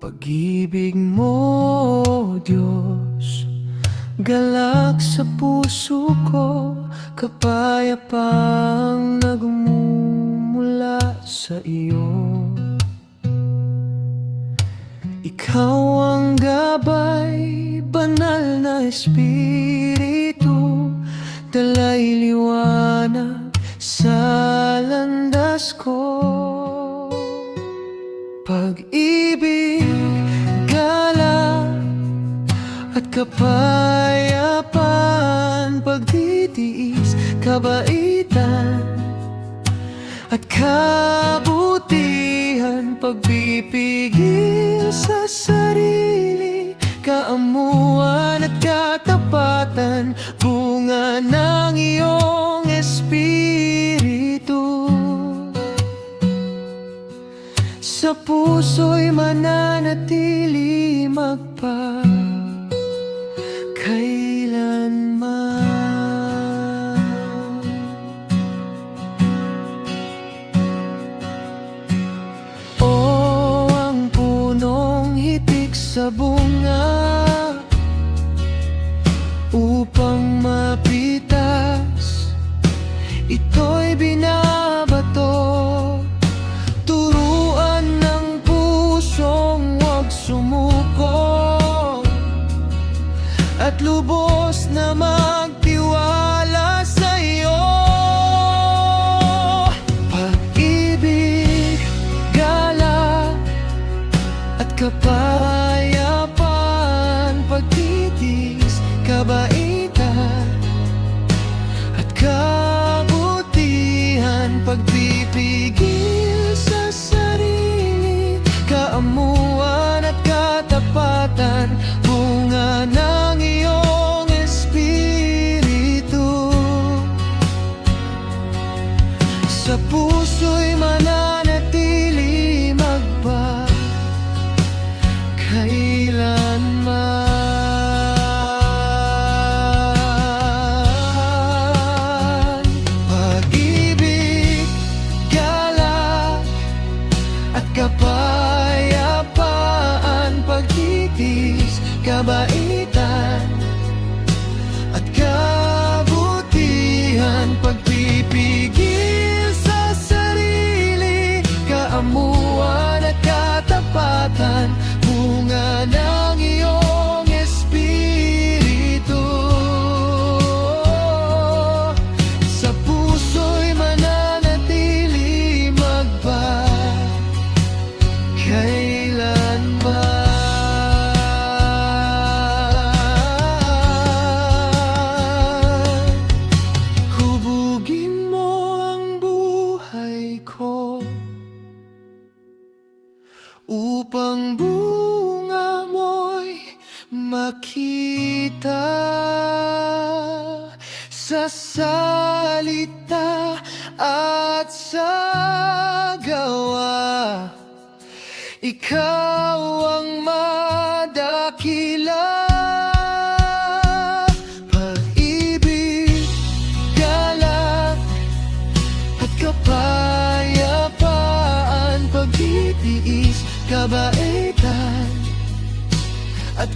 Pag-ibig mo, Diyos, galak sa puso ko, kapayapang nagmumula sa iyo. Ikaw ang gabay, banal na Espiritu, dalay liwanag sa landas ko. Pag-ibig, galak at kapayapaan, pagtitiis, kabaitan at kabutihan, pagpipigil sa sarili, kaamuan at katapatan, bunga ng iyong Espiritu. Sa puso'y mananatili magpakailanman. O ang punong hitik sa bunga, upang mapitas, ito'y binabato. Turuan ng pusong huwag sumuko, at lubos na magtiwala sa iyo. Pag-ibig, galak at kapayapaan, pagtitis, kabaitan at kabutihan, pagpipigil sa sarili, kaamuan at katapatan, bunga ng iyong Espiritu. Sa puso'y mananatili magpakailanman. Pag-ibig, galak at kapayapaan, pagtitis, kabaitan at kabutihan, pagpipigil sa sarili, kaamuan at katapatan, bunga ng iyong Espiritu. Sa puso'y mananatili magpakailanman. Hubugin mo ang buhay ko, upang bunga mo'y makita sa salita at sa gawa. Ikaw ang madakila. Pag-ibig, galak at kapayapaan, pagtitiis, kabaitan at